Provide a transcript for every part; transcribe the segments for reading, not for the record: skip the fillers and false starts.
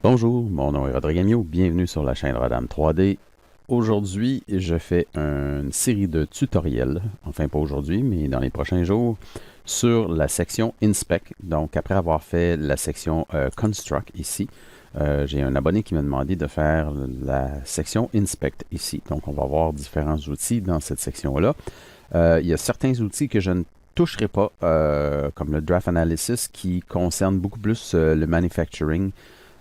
Bonjour, mon nom est Rodrigue Amiot, bienvenue sur la chaîne Rodam 3D. Aujourd'hui, je fais une série de tutoriels, enfin pas aujourd'hui, mais dans les prochains jours, sur la section Inspect. Donc après avoir fait la section Construct ici, j'ai un abonné qui m'a demandé de faire la section Inspect ici. Donc on va voir différents outils dans cette section-là. Il y a certains outils que je ne toucherai pas, comme le Draft Analysis, qui concerne beaucoup plus le manufacturing,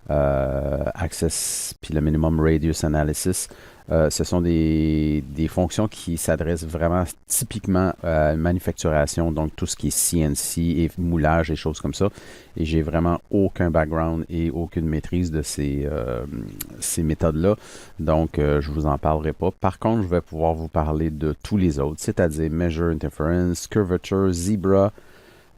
Access puis le Minimum Radius Analysis. Ce sont des fonctions qui s'adressent vraiment typiquement à la manufacturation, donc tout ce qui est CNC et moulage et choses comme ça. Et j'ai vraiment aucun background et aucune maîtrise de ces méthodes-là. Donc, je ne vous en parlerai pas. Par contre, je vais pouvoir vous parler de tous les autres, c'est-à-dire Measure Interference, Curvature, Zebra,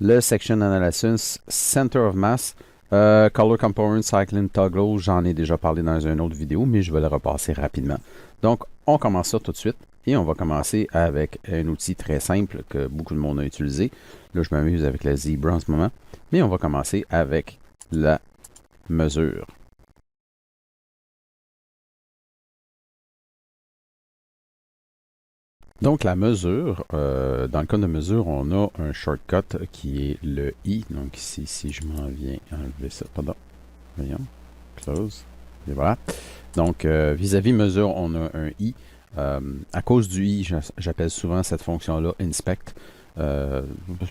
le Section Analysis, Center of Mass, Color Component Cycling Toggle, j'en ai déjà parlé dans une autre vidéo, mais je vais le repasser rapidement. Donc, on commence ça tout de suite et on va commencer avec un outil très simple que beaucoup de monde a utilisé. Là, je m'amuse avec la Zebra en ce moment, mais on va commencer avec la mesure. Donc, la mesure, dans le cas de mesure, on a un shortcut qui est le I. Donc, ici, si je m'en viens enlever ça, pardon, voyons, close, et voilà. Donc, vis-à-vis mesure, on a un I. À cause du I, j'appelle souvent cette fonction-là inspect. euh,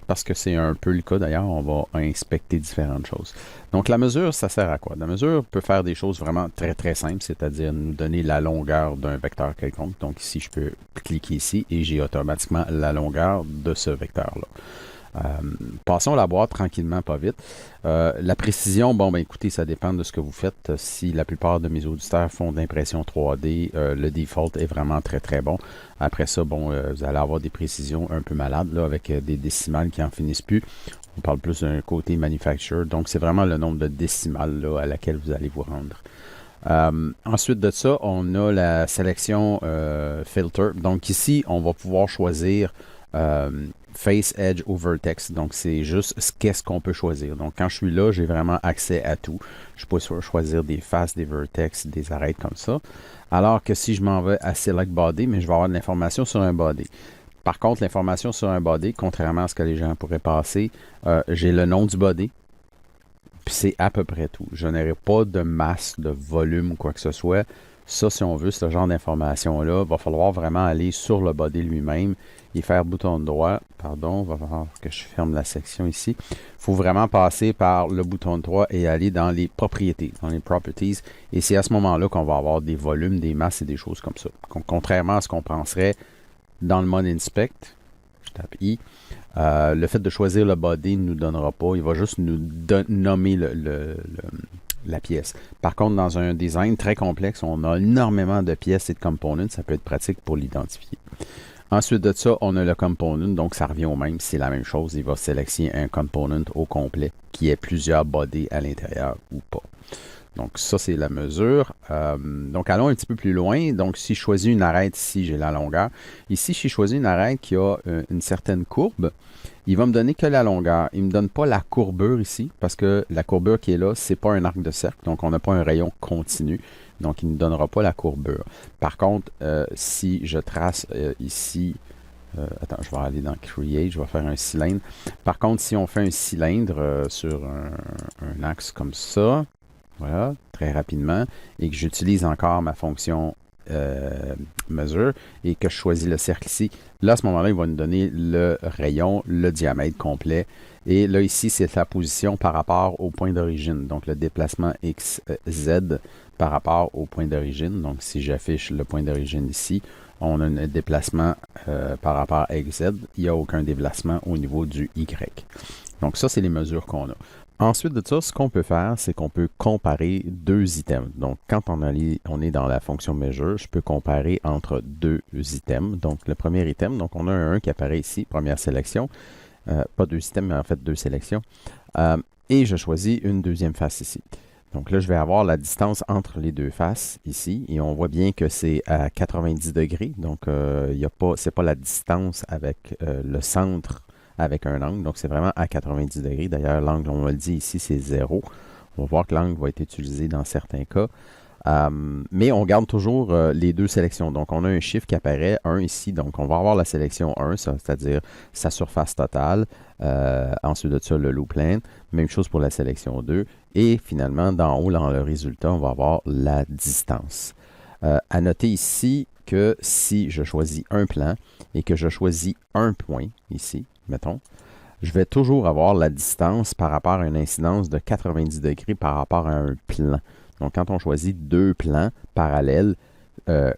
Parce que c'est un peu le cas d'ailleurs, on va inspecter différentes choses. Donc la mesure, ça sert à quoi? La mesure peut faire des choses vraiment très très simples, c'est-à-dire nous donner la longueur d'un vecteur quelconque. Donc ici, je peux cliquer ici et j'ai automatiquement la longueur de ce vecteur-là. Passons la boîte tranquillement, pas vite. La précision, bon, ben écoutez, ça dépend de ce que vous faites. Si la plupart de mes auditeurs font d'impression 3D, le default est vraiment très très bon. Après ça, bon, vous allez avoir des précisions un peu malades, là, avec des décimales qui en finissent plus. On parle plus d'un côté manufacture. Donc, c'est vraiment le nombre de décimales là, à laquelle vous allez vous rendre. Ensuite de ça, on a la sélection filter. Donc ici, on va pouvoir choisir euh, face, edge ou vertex. Donc c'est juste qu'est-ce qu'on peut choisir. Donc quand je suis là, j'ai vraiment accès à tout. Je peux choisir des faces, des vertex, des arêtes comme ça. Alors que si je m'en vais à select body, mais je vais avoir de l'information sur un body. Par contre, l'information sur un body, contrairement à ce que les gens pourraient passer, j'ai le nom du body, puis c'est à peu près tout. Je n'aurai pas de masse, de volume ou quoi que ce soit. Ça, si on veut ce genre d'information-là, il va falloir vraiment aller sur le body lui-même et faire bouton droit. Pardon, on va voir que je ferme la section ici. Il faut vraiment passer par le bouton droit et aller dans les propriétés, dans les properties. Et c'est à ce moment-là qu'on va avoir des volumes, des masses et des choses comme ça. Donc, contrairement à ce qu'on penserait dans le mode inspect, je tape I, le fait de choisir le body ne nous donnera pas. Il va juste nous nommer la pièce. Par contre, dans un design très complexe, on a énormément de pièces et de components. Ça peut être pratique pour l'identifier. Ensuite de ça, on a le component. Donc, ça revient au même. C'est la même chose. Il va sélectionner un component au complet qui ait plusieurs bodies à l'intérieur ou pas. Donc, ça, c'est la mesure. Donc, allons un petit peu plus loin. Donc, si je choisis une arête ici, j'ai la longueur. Ici, si je choisis une arête qui a une certaine courbe, il va me donner que la longueur. Il ne me donne pas la courbure ici, parce que la courbure qui est là, c'est pas un arc de cercle. Donc, on n'a pas un rayon continu. Donc, il ne donnera pas la courbure. Par contre, si je trace ici, attends, je vais aller dans Create, je vais faire un cylindre. Par contre, si on fait un cylindre sur un axe comme ça, voilà, très rapidement, et que j'utilise encore ma fonction mesure et que je choisis le cercle ici, là, à ce moment-là, il va nous donner le rayon, le diamètre complet. Et là, ici, c'est la position par rapport au point d'origine. Donc, le déplacement X, Z par rapport au point d'origine. Donc, si j'affiche le point d'origine ici, on a un déplacement par rapport à XZ. Il n'y a aucun déplacement au niveau du Y. Donc, ça, c'est les mesures qu'on a. Ensuite de ça, ce qu'on peut faire, c'est qu'on peut comparer deux items. Donc, quand on est dans la fonction measure, je peux comparer entre deux items. Donc, le premier item, donc on a un qui apparaît ici, première sélection. Pas deux items, mais en fait deux sélections. Et je choisis une deuxième face ici. Donc là, je vais avoir la distance entre les deux faces ici. Et on voit bien que c'est à 90 degrés. Donc, c'est pas la distance avec le centre avec un angle. Donc, c'est vraiment à 90 degrés. D'ailleurs, l'angle, on me le dit ici, c'est 0. On va voir que l'angle va être utilisé dans certains cas. Mais on garde toujours les deux sélections. Donc, on a un chiffre qui apparaît, 1 ici. Donc, on va avoir la sélection 1, c'est-à-dire sa surface totale. Ensuite de ça, le loop length. Même chose pour la sélection 2. Et finalement, d'en haut, dans le résultat, on va avoir la distance. À noter ici que si je choisis un plan et que je choisis un point, ici, mettons, je vais toujours avoir la distance par rapport à une incidence de 90 degrés par rapport à un plan. Donc, quand on choisit deux plans parallèles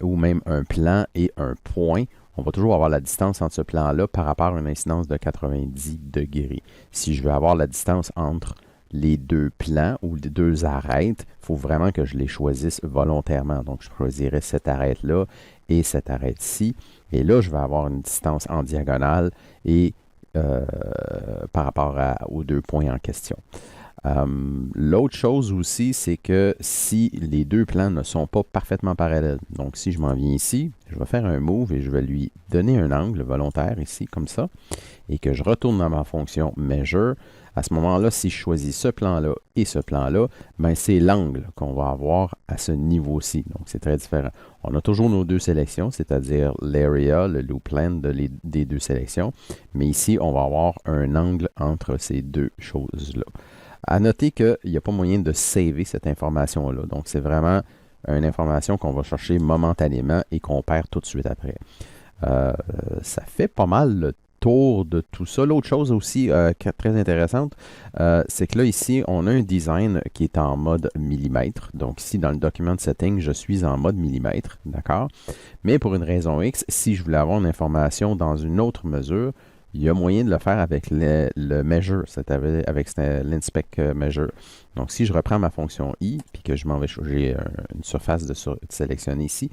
ou même un plan et un point, on va toujours avoir la distance entre ce plan-là par rapport à une incidence de 90 degrés. Si je veux avoir la distance entre les deux plans ou les deux arêtes, il faut vraiment que je les choisisse volontairement. Donc, je choisirais cette arête-là et cette arête-ci. Et là, je vais avoir une distance en diagonale et par rapport aux deux points en question. L'autre chose aussi, c'est que si les deux plans ne sont pas parfaitement parallèles, donc si je m'en viens ici, je vais faire un move et je vais lui donner un angle volontaire ici, comme ça, et que je retourne dans ma fonction measure, à ce moment-là, si je choisis ce plan-là et ce plan-là, ben c'est l'angle qu'on va avoir à ce niveau-ci. Donc, c'est très différent. On a toujours nos deux sélections, c'est-à-dire l'area, le loop length des deux sélections, mais ici, on va avoir un angle entre ces deux choses-là. À noter qu'il n'y a pas moyen de saver cette information-là. Donc, c'est vraiment une information qu'on va chercher momentanément et qu'on perd tout de suite après. Ça fait pas mal le tour de tout ça. L'autre chose aussi qui est très intéressante, c'est que là, ici, on a un design qui est en mode millimètre. Donc, ici, dans le document de setting, je suis en mode millimètre, d'accord? Mais pour une raison X, si je voulais avoir une information dans une autre mesure, il y a moyen de le faire avec le measure, c'est-à-dire avec l'inspect measure. Donc, si je reprends ma fonction i, puis que je m'en vais, j'ai une surface de sélectionner ici,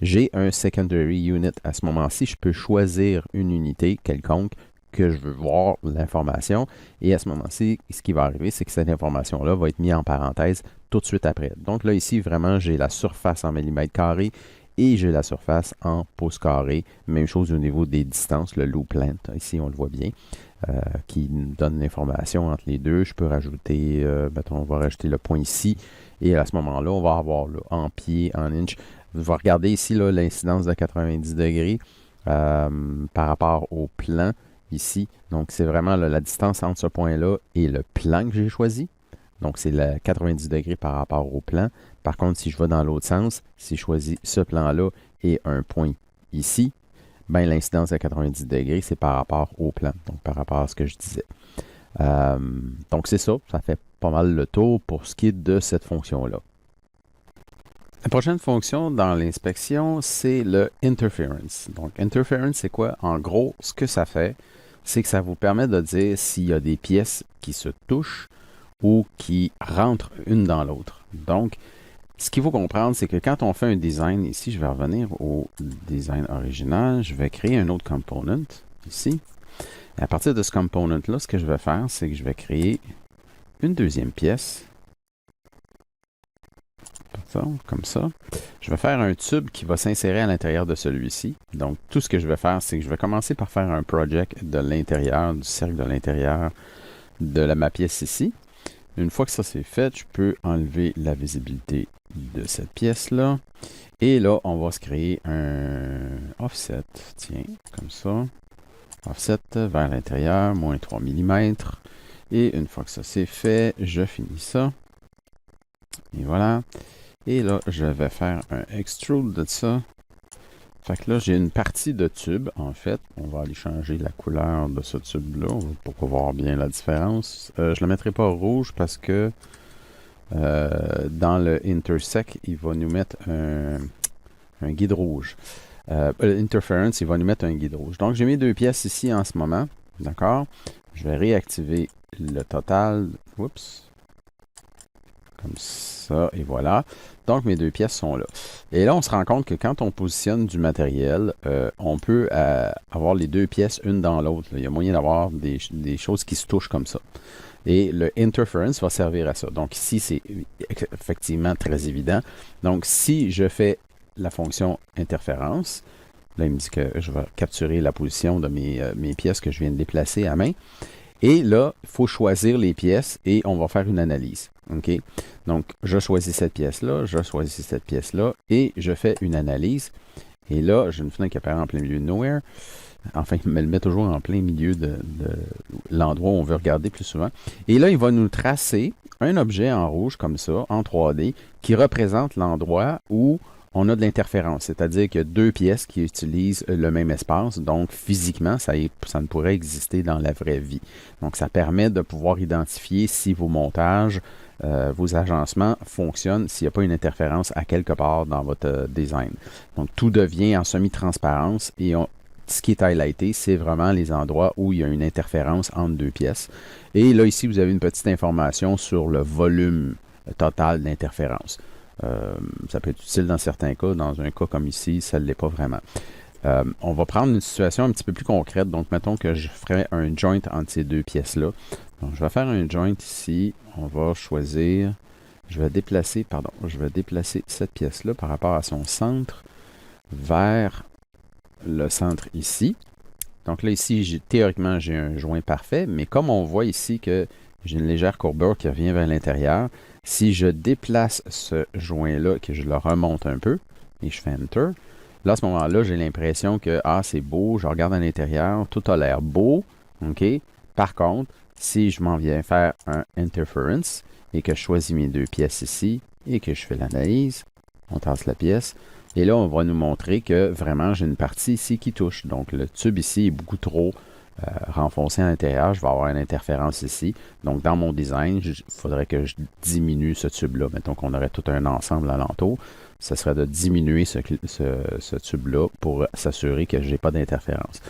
j'ai un secondary unit. À ce moment-ci, je peux choisir une unité quelconque que je veux voir l'information. Et à ce moment-ci, ce qui va arriver, c'est que cette information-là va être mise en parenthèse tout de suite après. Donc là, ici, vraiment, j'ai la surface en millimètres carrés et j'ai la surface en pouces carrés. Même chose au niveau des distances, le loop length. Ici, on le voit bien, qui nous donne l'information entre les deux. Je peux rajouter, mettons, on va rajouter le point ici. Et à ce moment-là, on va avoir là, en pied, en inch. Vous va regarder ici l'incidence de 90 degrés par rapport au plan ici. Donc, c'est vraiment là, la distance entre ce point-là et le plan que j'ai choisi. Donc, c'est le 90 degrés par rapport au plan. Par contre, si je vais dans l'autre sens, si je choisis ce plan-là et un point ici, ben, l'incidence de 90 degrés, c'est par rapport au plan. Donc, par rapport à ce que je disais. Donc, c'est ça. Ça fait pas mal le tour pour ce qui est de cette fonction-là. La prochaine fonction dans l'inspection, c'est le interference. Donc, interference, c'est quoi? En gros, ce que ça fait, c'est que ça vous permet de dire s'il y a des pièces qui se touchent ou qui rentrent une dans l'autre. Donc, ce qu'il faut comprendre, c'est que quand on fait un design, ici, je vais revenir au design original, je vais créer un autre component, ici. Et à partir de ce component-là, ce que je vais faire, c'est que je vais créer une deuxième pièce. Comme ça. Je vais faire un tube qui va s'insérer à l'intérieur de celui-ci. Donc, tout ce que je vais faire, c'est que je vais commencer par faire un project de l'intérieur, du cercle de l'intérieur de ma pièce ici. Une fois que ça c'est fait, je peux enlever la visibilité de cette pièce-là. Et là, on va se créer un offset. Tiens, comme ça. Offset vers l'intérieur, moins 3 mm. Et une fois que ça c'est fait, je finis ça. Et voilà. Et là, je vais faire un extrude de ça. Fait que là, j'ai une partie de tube, en fait. On va aller changer la couleur de ce tube-là pour voir bien la différence. Je ne le mettrai pas rouge parce que dans le intersect, il va nous mettre un guide rouge. Interference, il va nous mettre un guide rouge. Donc, j'ai mis deux pièces ici en ce moment. D'accord? Je vais réactiver le total. Oups. Comme ça, et voilà. Donc, mes deux pièces sont là. Et là, on se rend compte que quand on positionne du matériel, on peut avoir les deux pièces une dans l'autre. Il y a moyen d'avoir des choses qui se touchent comme ça. Et le interference va servir à ça. Donc, ici, c'est effectivement très évident. Donc, si je fais la fonction interférence, là, il me dit que je vais capturer la position de mes pièces que je viens de déplacer à main. Et là, il faut choisir les pièces et on va faire une analyse. OK? Donc, je choisis cette pièce-là, je choisis cette pièce-là et je fais une analyse. Et là, j'ai une fenêtre qui apparaît en plein milieu de nowhere. Enfin, il me le met toujours en plein milieu de l'endroit où on veut regarder plus souvent. Et là, il va nous tracer un objet en rouge comme ça, en 3D, qui représente l'endroit où on a de l'interférence. C'est-à-dire qu'il y a deux pièces qui utilisent le même espace. Donc, physiquement, ça ne pourrait exister dans la vraie vie. Donc, ça permet de pouvoir identifier si vos montages, vos agencements fonctionnent s'il n'y a pas une interférence à quelque part dans votre design. Donc, tout devient en semi-transparence et ce qui est highlighté, c'est vraiment les endroits où il y a une interférence entre deux pièces. Et là, ici, vous avez une petite information sur le volume total d'interférence. Ça peut être utile dans certains cas. Dans un cas comme ici, ça ne l'est pas vraiment. On va prendre une situation un petit peu plus concrète. Donc, mettons que je ferais un joint entre ces deux pièces-là. Donc, je vais faire un joint ici. On va choisir... je vais déplacer cette pièce-là par rapport à son centre vers le centre ici. Donc là, ici, théoriquement, j'ai un joint parfait, mais comme on voit ici que j'ai une légère courbure qui revient vers l'intérieur, si je déplace ce joint-là, que je le remonte un peu, et je fais Enter, là, à ce moment-là, j'ai l'impression que, c'est beau, je regarde à l'intérieur, tout a l'air beau, OK? Par contre, si je m'en viens faire un Interference, et que je choisis mes deux pièces ici, et que je fais l'analyse, on tasse la pièce, et là, on va nous montrer que vraiment, j'ai une partie ici qui touche. Donc, le tube ici est beaucoup trop renfoncé à l'intérieur. Je vais avoir une interférence ici. Donc, dans mon design, il faudrait que je diminue ce tube-là. Mettons qu'on aurait tout un ensemble alentour. Ce serait de diminuer ce tube-là pour s'assurer que je n'ai pas d'interférence.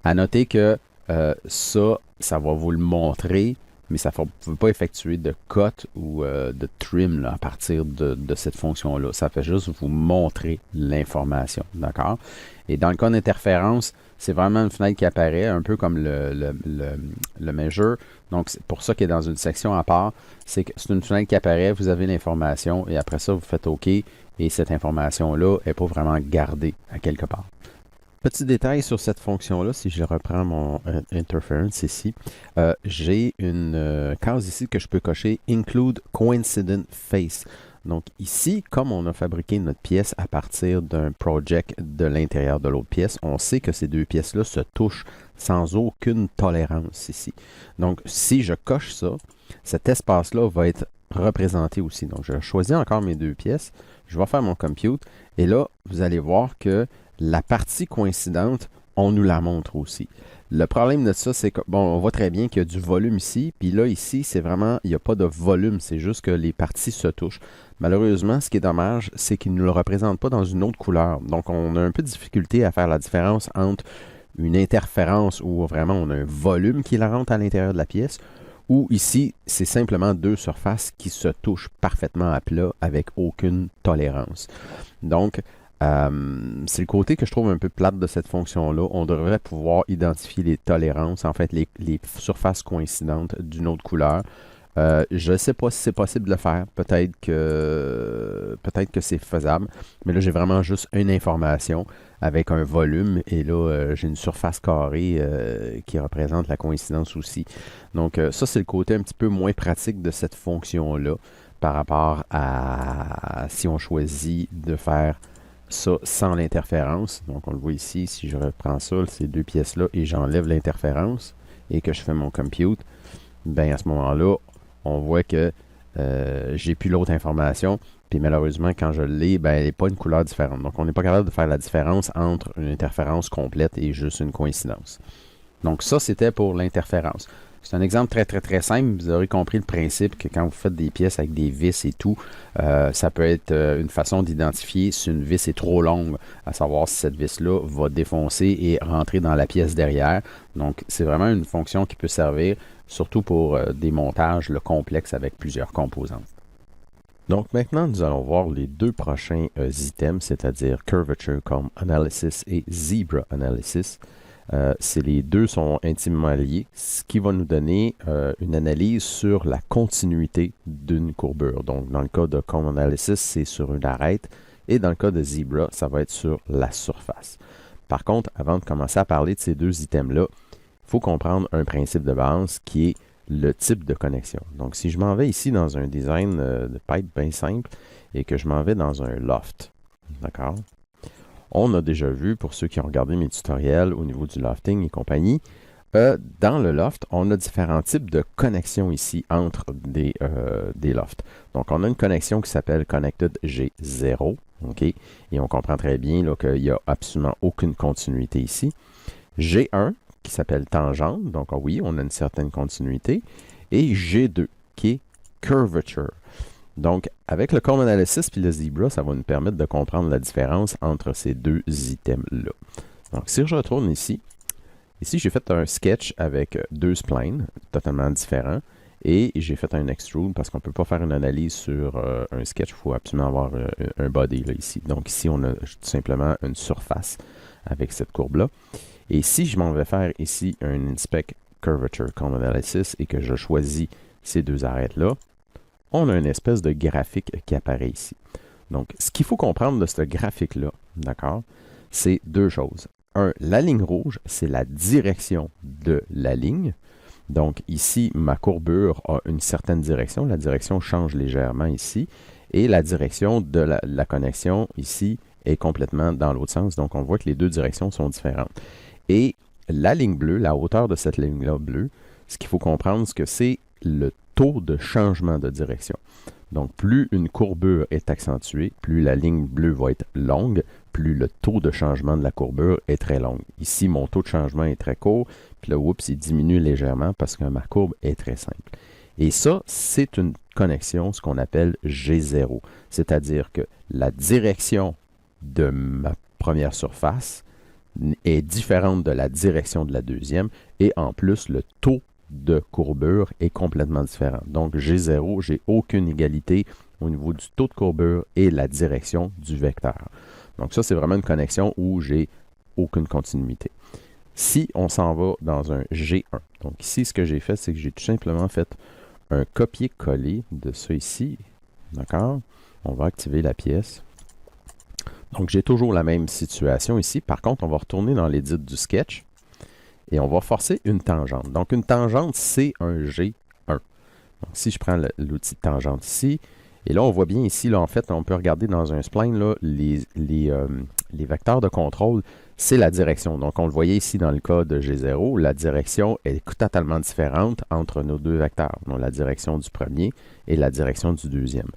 À noter que ça va vous le montrer, mais ça ne peut pas effectuer de cut ou de trim là, à partir de cette fonction-là. Ça fait juste vous montrer l'information, d'accord? Et dans le cas d'interférence, c'est vraiment une fenêtre qui apparaît, un peu comme le measure. Donc, c'est pour ça qu'il est dans une section à part. C'est que c'est une fenêtre qui apparaît, vous avez l'information, et après ça, vous faites OK, et cette information-là n'est pas vraiment gardée à quelque part. Petit détail sur cette fonction-là, si je reprends mon interference ici, j'ai une case ici que je peux cocher Include Coincident Face. Donc ici, comme on a fabriqué notre pièce à partir d'un project de l'intérieur de l'autre pièce, on sait que ces deux pièces-là se touchent sans aucune tolérance ici. Donc si je coche ça, cet espace-là va être représenté aussi. Donc je choisis encore mes deux pièces, je vais faire mon compute, et là, vous allez voir que la partie coïncidente, on nous la montre aussi. Le problème de ça, c'est que, bon, on voit très bien qu'il y a du volume ici, puis là, ici, c'est vraiment, il n'y a pas de volume, c'est juste que les parties se touchent. Malheureusement, ce qui est dommage, c'est qu'il ne le représente pas dans une autre couleur. Donc, on a un peu de difficulté à faire la différence entre une interférence où vraiment on a un volume qui la rentre à l'intérieur de la pièce, ou ici, c'est simplement deux surfaces qui se touchent parfaitement à plat avec aucune tolérance. Donc, c'est le côté que je trouve un peu plate de cette fonction-là. On devrait pouvoir identifier les tolérances, en fait, les surfaces coïncidentes d'une autre couleur. Je ne sais pas si c'est possible de le faire. Peut-être que c'est faisable. Mais là, j'ai vraiment juste une information avec un volume. Et là, j'ai une surface carrée qui représente la coïncidence aussi. Donc, ça, c'est le côté un petit peu moins pratique de cette fonction-là par rapport à si on choisit de faire ça sans l'interférence. Donc, on le voit ici, si je reprends ça, ces deux pièces-là, et j'enlève l'interférence, et que je fais mon compute, bien, à ce moment-là, on voit que j'ai plus l'autre information, puis malheureusement, quand je l'ai, ben, elle n'est pas une couleur différente. Donc, on n'est pas capable de faire la différence entre une interférence complète et juste une coïncidence. Donc, ça, c'était pour l'interférence. C'est un exemple très, très, très simple. Vous aurez compris le principe que quand vous faites des pièces avec des vis et tout, ça peut être une façon d'identifier si une vis est trop longue, à savoir si cette vis-là va défoncer et rentrer dans la pièce derrière. Donc, c'est vraiment une fonction qui peut servir, surtout pour des montages complexes avec plusieurs composantes. Donc maintenant, nous allons voir les deux prochains items, c'est-à-dire Curvature Comb Analysis et Zebra Analysis. Les deux sont intimement liés, ce qui va nous donner une analyse sur la continuité d'une courbure. Donc, dans le cas de Comb Analysis, c'est sur une arête, et dans le cas de Zebra, ça va être sur la surface. Par contre, avant de commencer à parler de ces deux items-là, il faut comprendre un principe de base qui est le type de connexion. Donc, si je m'en vais ici dans un design de pipe bien simple et que je m'en vais dans un loft, d'accord? On a déjà vu, pour ceux qui ont regardé mes tutoriels au niveau du lofting et compagnie, dans le loft, on a différents types de connexions ici entre des lofts. Donc, on a une connexion qui s'appelle Connected G0, OK? Et on comprend très bien qu'il n'y a absolument aucune continuité ici. G1, qui s'appelle tangente, donc oui, on a une certaine continuité. Et G2, qui est curvature. Donc, avec le Comb Analysis puis le Zebra, ça va nous permettre de comprendre la différence entre ces deux items-là. Donc, si je retourne ici, j'ai fait un sketch avec deux splines totalement différents et j'ai fait un extrude parce qu'on ne peut pas faire une analyse sur un sketch, il faut absolument avoir un body là, ici. Donc ici, on a tout simplement une surface avec cette courbe-là. Et si je m'en vais faire ici un Inspect Curvature Comb Analysis et que je choisis ces deux arêtes-là, on a une espèce de graphique qui apparaît ici. Donc, ce qu'il faut comprendre de ce graphique-là, d'accord, c'est deux choses. Un, la ligne rouge, c'est la direction de la ligne. Donc ici, ma courbure a une certaine direction. La direction change légèrement ici. Et la direction de la connexion ici est complètement dans l'autre sens. Donc on voit que les deux directions sont différentes. Et la ligne bleue, la hauteur de cette ligne-là bleue, ce qu'il faut comprendre, c'est que c'est le taux de changement de direction. Donc, plus une courbure est accentuée, plus la ligne bleue va être longue, plus le taux de changement de la courbure est très long. Ici, mon taux de changement est très court, puis là, oups, il diminue légèrement parce que ma courbe est très simple. Et ça, c'est une connexion, ce qu'on appelle G0. C'est-à-dire que la direction de ma première surface est différente de la direction de la deuxième, et en plus, le taux de courbure est complètement différent. Donc, G0, j'ai aucune égalité au niveau du taux de courbure et la direction du vecteur. Donc, ça, c'est vraiment une connexion où j'ai aucune continuité. Si on s'en va dans un G1, donc ici, ce que j'ai fait, c'est que j'ai tout simplement fait un copier-coller de ça ici. D'accord? On va activer la pièce. Donc, j'ai toujours la même situation ici. Par contre, on va retourner dans l'édit du sketch. Et on va forcer une tangente. Donc, une tangente, c'est un G1. Donc, si je prends l'outil de tangente ici, et là, on voit bien ici, là, en fait, on peut regarder dans un spline, là, les vecteurs de contrôle, c'est la direction. Donc, on le voyait ici dans le cas de G0, la direction est totalement différente entre nos deux vecteurs. Donc, la direction du premier et la direction du deuxième.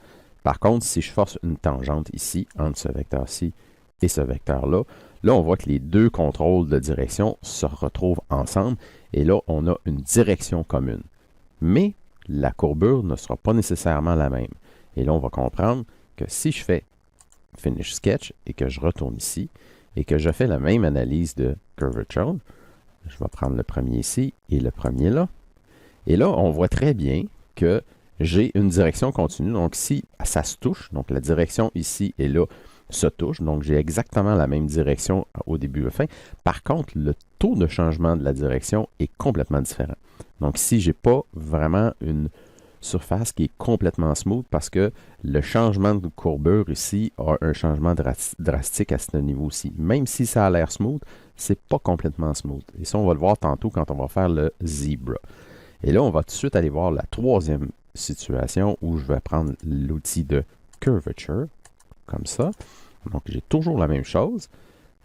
Par contre, si je force une tangente ici, entre ce vecteur-ci et ce vecteur-là, là, on voit que les deux contrôles de direction se retrouvent ensemble et là, on a une direction commune. Mais la courbure ne sera pas nécessairement la même. Et là, on va comprendre que si je fais Finish Sketch et que je retourne ici et que je fais la même analyse de Curvature, je vais prendre le premier ici et le premier là. Et là, on voit très bien que j'ai une direction continue. Donc, si ça se touche, donc la direction ici et là, se touche. Donc, j'ai exactement la même direction au début et à la fin. Par contre, le taux de changement de la direction est complètement différent. Donc, ici, je n'ai pas vraiment une surface qui est complètement smooth parce que le changement de courbure ici a un changement drastique à ce niveau-ci. Même si ça a l'air smooth, c'est pas complètement smooth. Et ça, on va le voir tantôt quand on va faire le Zebra. Et là, on va tout de suite aller voir la troisième situation où je vais prendre l'outil de Curvature, comme ça. Donc, j'ai toujours la même chose.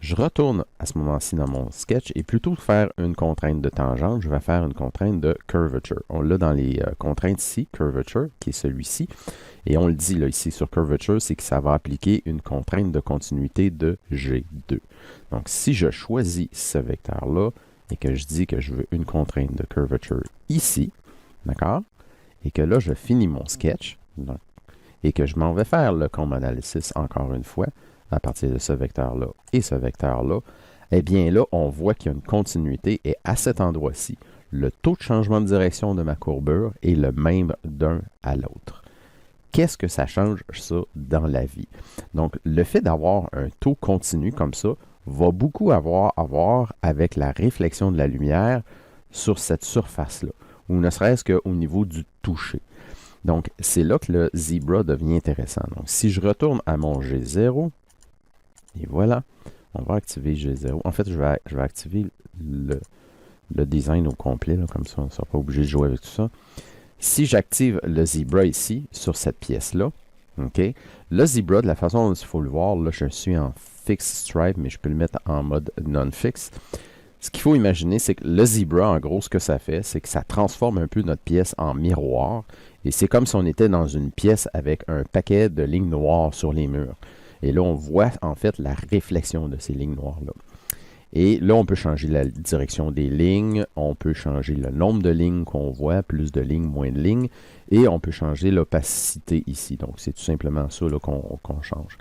Je retourne à ce moment-ci dans mon sketch et plutôt que faire une contrainte de tangente, je vais faire une contrainte de curvature. On l'a dans les contraintes ici, curvature, qui est celui-ci. Et on le dit là ici sur curvature, c'est que ça va appliquer une contrainte de continuité de G2. Donc, si je choisis ce vecteur-là et que je dis que je veux une contrainte de curvature ici, d'accord? Et que là, je finis mon sketch, donc, et que je m'en vais faire le comb analysis encore une fois, à partir de ce vecteur-là et ce vecteur-là, eh bien là, on voit qu'il y a une continuité et à cet endroit-ci, le taux de changement de direction de ma courbure est le même d'un à l'autre. Qu'est-ce que ça change, ça, dans la vie? Donc, le fait d'avoir un taux continu comme ça va beaucoup avoir à voir avec la réflexion de la lumière sur cette surface-là, ou ne serait-ce qu'au niveau du toucher. Donc, c'est là que le Zebra devient intéressant. Donc, si je retourne à mon G0, et voilà, on va activer G0. En fait, je vais activer le design au complet, là, comme ça, on ne sera pas obligé de jouer avec tout ça. Si j'active le Zebra ici, sur cette pièce-là, OK, le Zebra, de la façon dont il faut le voir, là, je suis en Fixed Stripe, mais je peux le mettre en mode Non-Fix. Ce qu'il faut imaginer, c'est que le Zebra, en gros, ce que ça fait, c'est que ça transforme un peu notre pièce en miroir. Et c'est comme si on était dans une pièce avec un paquet de lignes noires sur les murs. Et là, on voit en fait la réflexion de ces lignes noires-là. Et là, on peut changer la direction des lignes, on peut changer le nombre de lignes qu'on voit, plus de lignes, moins de lignes, et on peut changer l'opacité ici. Donc, c'est tout simplement ça qu'on change.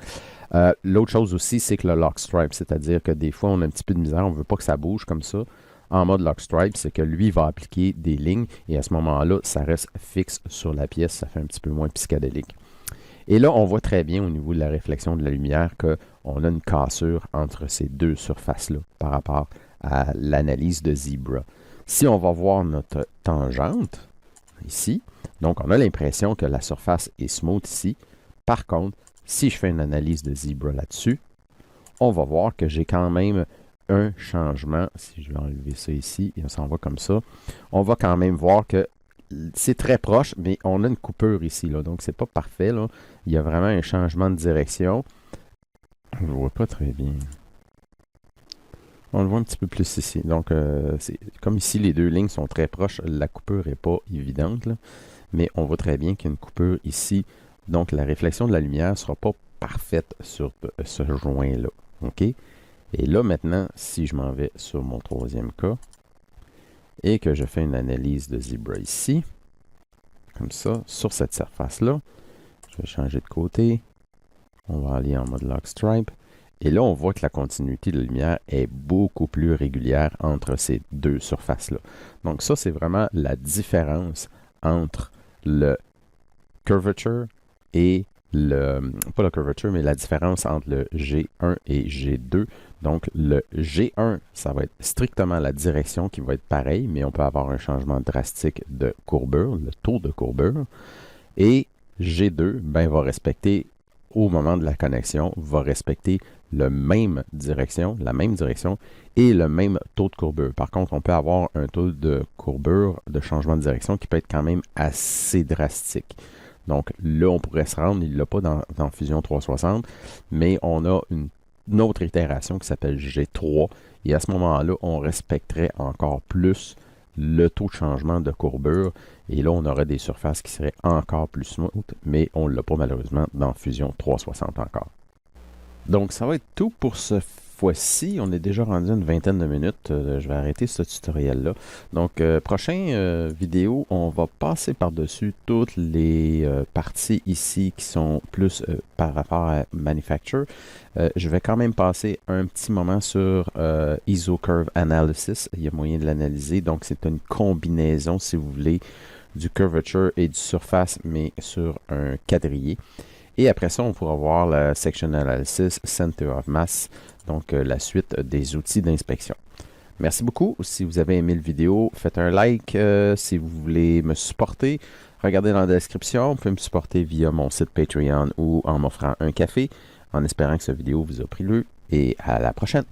L'autre chose aussi, c'est que le lock stripe, c'est-à-dire que des fois, on a un petit peu de misère, on ne veut pas que ça bouge comme ça. En mode lock stripe, c'est que lui va appliquer des lignes, et à ce moment-là, ça reste fixe sur la pièce, ça fait un petit peu moins psychédélique. Et là, on voit très bien au niveau de la réflexion de la lumière qu'on a une cassure entre ces deux surfaces-là par rapport à l'analyse de Zebra. Si on va voir notre tangente, ici, donc on a l'impression que la surface est smooth ici. Par contre, si je fais une analyse de Zebra là-dessus, on va voir que j'ai quand même un changement. Si je vais enlever ça ici, et on s'en va comme ça, on va quand même voir que c'est très proche, mais on a une coupure ici, là, donc c'est pas parfait. Là. Il y a vraiment un changement de direction. On ne le voit pas très bien. On le voit un petit peu plus ici. Donc, c'est comme ici, les deux lignes sont très proches, la coupure n'est pas évidente, là, mais on voit très bien qu'il y a une coupure ici. Donc, la réflexion de la lumière ne sera pas parfaite sur ce joint-là. OK? Et là, maintenant, si je m'en vais sur mon troisième cas, et que je fais une analyse de Zebra ici, comme ça, sur cette surface-là. Je vais changer de côté. On va aller en mode lock stripe. Et là, on voit que la continuité de la lumière est beaucoup plus régulière entre ces deux surfaces-là. Donc ça, c'est vraiment la différence entre le curvature et pas la curvature, mais la différence entre le G1 et G2. Donc, le G1, ça va être strictement la direction qui va être pareille, mais on peut avoir un changement drastique de courbure, le taux de courbure. Et G2, ben, va respecter, au moment de la connexion, va respecter la même direction et le même taux de courbure. Par contre, on peut avoir un taux de courbure, de changement de direction qui peut être quand même assez drastique. Donc là, on pourrait se rendre, il ne l'a pas dans Fusion 360, mais on a une autre itération qui s'appelle G3. Et à ce moment-là, on respecterait encore plus le taux de changement de courbure. Et là, on aurait des surfaces qui seraient encore plus smooth, mais on ne l'a pas malheureusement dans Fusion 360 encore. Donc, ça va être tout pour ce fois-ci. On est déjà rendu à une vingtaine de minutes. Je vais arrêter ce tutoriel-là. Donc, prochaine vidéo, on va passer par-dessus toutes les parties ici qui sont plus par rapport à Manufacture. Je vais quand même passer un petit moment sur ISO Curve Analysis. Il y a moyen de l'analyser. Donc, c'est une combinaison, si vous voulez, du curvature et du surface, mais sur un quadrillé. Et après ça, on pourra voir la Section Analysis, Center of Mass, donc la suite des outils d'inspection. Merci beaucoup. Si vous avez aimé la vidéo, faites un like. Si vous voulez me supporter, regardez dans la description. Vous pouvez me supporter via mon site Patreon ou en m'offrant un café, en espérant que cette vidéo vous a plu. Et à la prochaine.